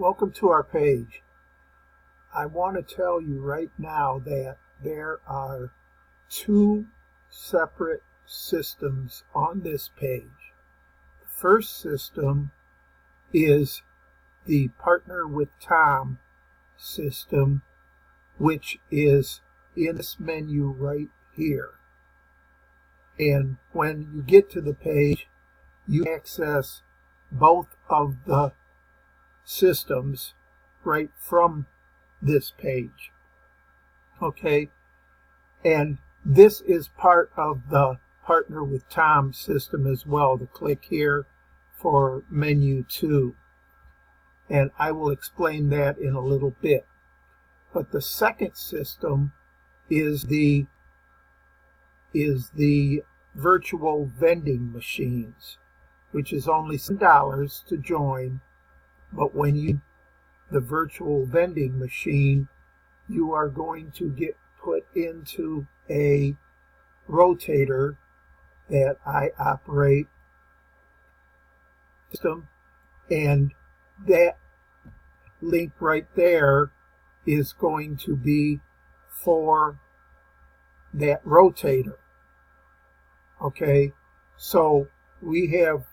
Welcome to our page. I want to tell you right now that there are two separate systems on this page. The first system is the Partner with Tom system, which is in this menu right here. And when you get to the page, you access both of the systems right from this page. Okay, and this is part of the Partner with Tom system as well. To click here for menu 2, and I will explain that in a little bit. But the second system is the virtual vending machines, which is only $7 to join. But when you the virtual vending machine, you are going to get put into a rotator that I operate system, and that link right there is going to be for that rotator. Okay, so we have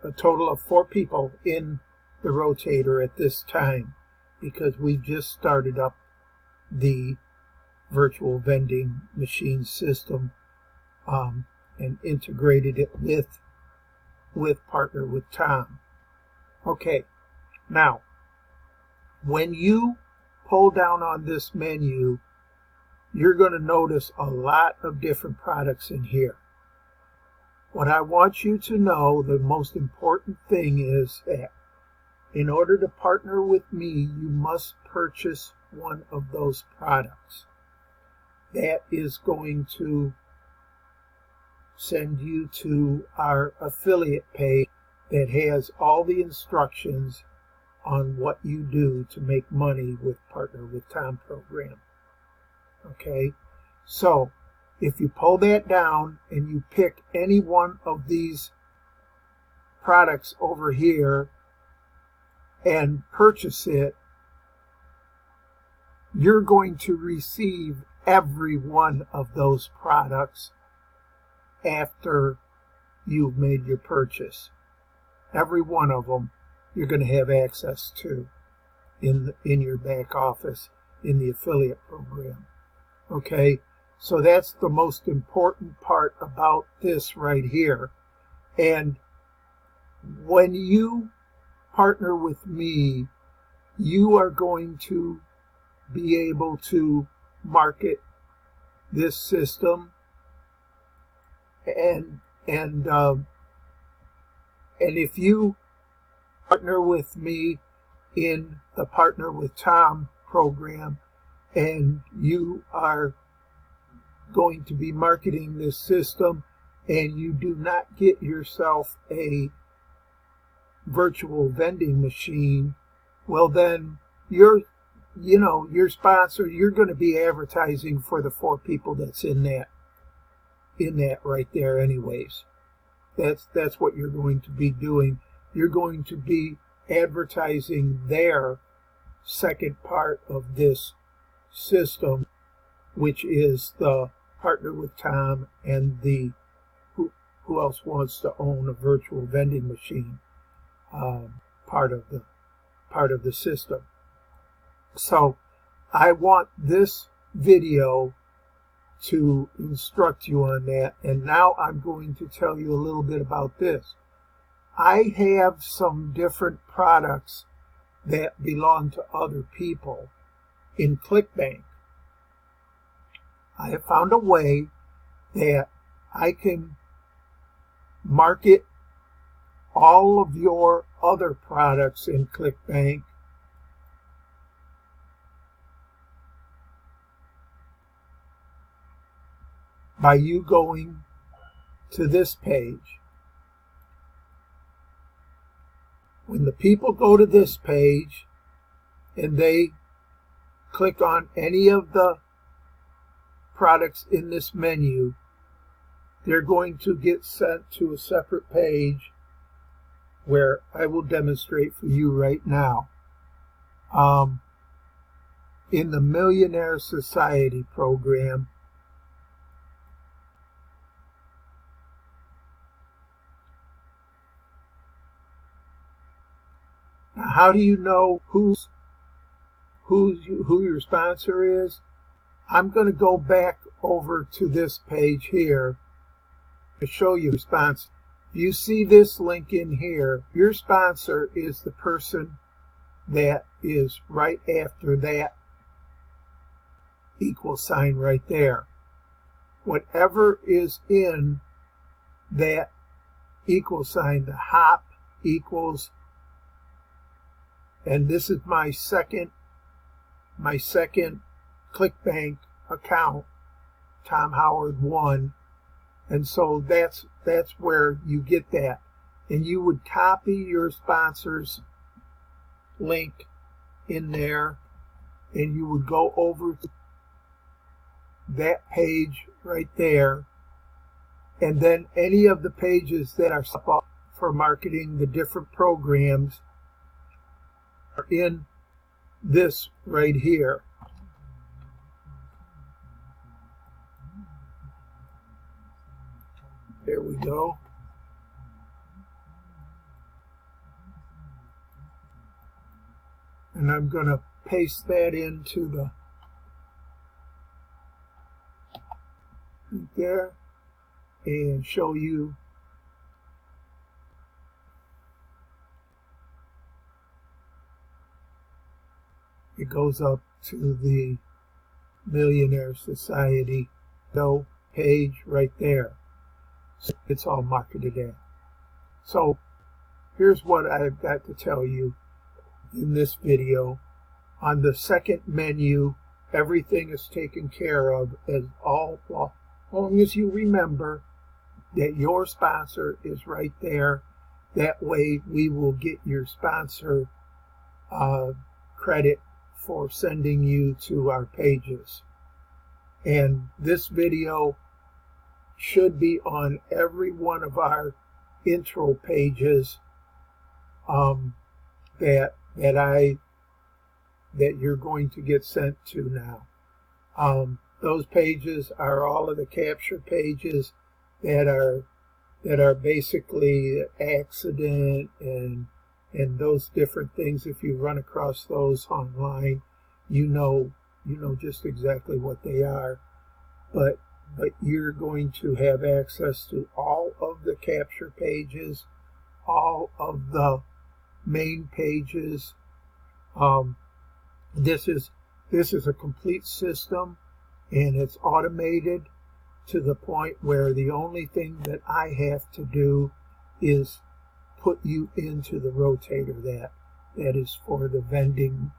a total of 4 people in the rotator at this time because we just started up the virtual vending machine system and integrated it with Partner with Tom. Okay, now when you pull down on this menu, you're going to notice a lot of different products in here. What I want you to know, the most important thing is that in order to partner with me, you must purchase one of those products. That is going to send you to our affiliate page that has all the instructions on what you do to make money with Partner with Tom program. Okay, so if you pull that down and you pick any one of these products over here and purchase it, you're going to receive every one of those products after you've made your purchase. Every one of them you're going to have access to in your back office in the affiliate program. Okay, so that's the most important part about this right here. And when you partner with me, you are going to be able to market this system, and if you partner with me in the Partner with Tom program, and you are going to be marketing this system, and you do not get yourself a virtual vending machine, well then your sponsor, you're going to be advertising for the 4 people that's in that right there anyways. That's what you're going to be doing. You're going to be advertising their second part of this system, which is the Partner with Tom and the who else wants to own a virtual vending machine part of the system. So I want this video to instruct you on that, and now I'm going to tell you a little bit about this. I have some different products that belong to other people in ClickBank. I have found a way that I can market all of your other products in ClickBank by you going to this page. When the people go to this page and they click on any of the products in this menu, they're going to get sent to a separate page where I will demonstrate for you right now. in the Millionaire Society program. Now, how do you know who your sponsor is? I'm going to go back over to this page here to show you sponsor. If you see this link in here, your sponsor is the person that is right after that equal sign right there. Whatever is in that equal sign, the hop equals, and this is my second ClickBank account, Tom Howard 1, and so that's where you get that. And you would copy your sponsor's link in there, and you would go over to that page right there, and then any of the pages that are set up for marketing the different programs are in this right here. There we go. And I'm going to paste that into the there and show you it goes up to the Millionaire Society page right there. So it's all marketed at. So here's what I've got to tell you in this video. On the second menu, everything is taken care of as long as you remember that your sponsor is right there. That way we will get your sponsor credit for sending you to our pages. And this video should be on every one of our intro pages that you're going to get sent to now. Those pages are all of the capture pages that are basically accident and those different things. If you run across those online, you know just exactly what they are. But you're going to have access to all of the capture pages, all of the main pages. This is a complete system, and it's automated to the point where the only thing that I have to do is put you into the rotator that is for the vending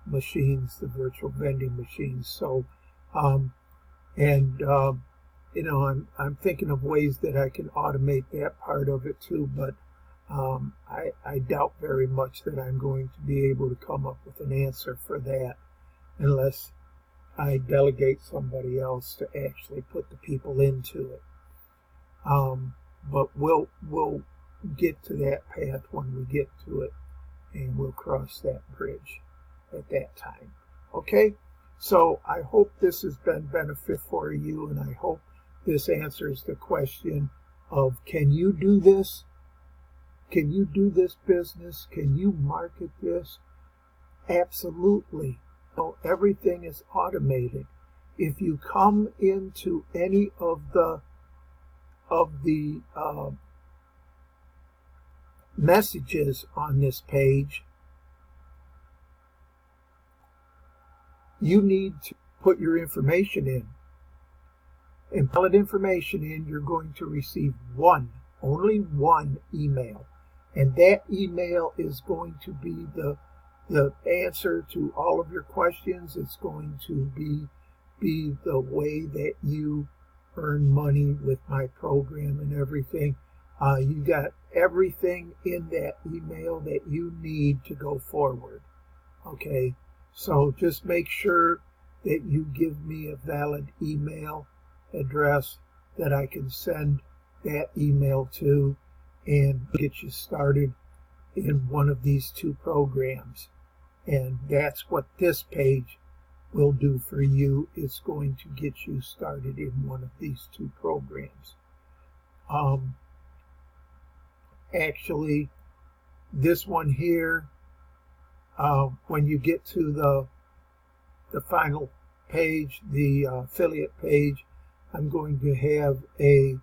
machines, the virtual vending machines. So I'm thinking of ways that I can automate that part of it too, but I doubt very much that I'm going to be able to come up with an answer for that unless I delegate somebody else to actually put the people into it. But we'll get to that path when we get to it, and we'll cross that bridge at that time. Okay? So I hope this has been benefit for you, and I hope this answers the question of, can you do this? Can you do this business? Can you market this? Absolutely. So everything is automated. If you come into any of the messages on this page, you need to put your information in. And put information in, you're going to receive only one email. And that email is going to be the answer to all of your questions. It's going to be the way that you earn money with my program and everything. You got everything in that email that you need to go forward. Okay, so just make sure that you give me a valid email address that I can send that email to and get you started in one of these two programs. And that's what this page will do for you. It's going to get you started in one of these two programs. Actually, this one here, when you get to the final page, the affiliate page, I'm going to have a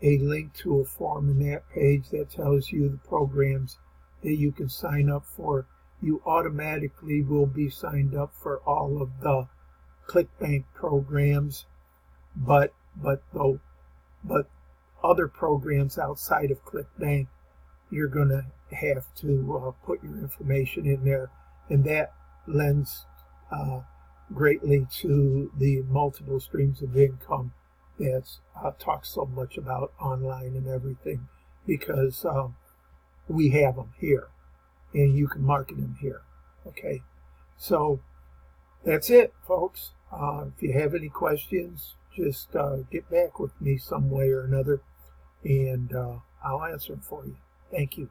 link to a form in that page that tells you the programs that you can sign up for. You automatically will be signed up for all of the ClickBank programs, but other programs outside of ClickBank, you're going to have to put your information in there, and that lends greatly to the multiple streams of income that's talked so much about online and everything, because we have them here and you can market them here. Okay, so that's it, folks. If you have any questions, just get back with me some way or another, and I'll answer them for you. Thank you.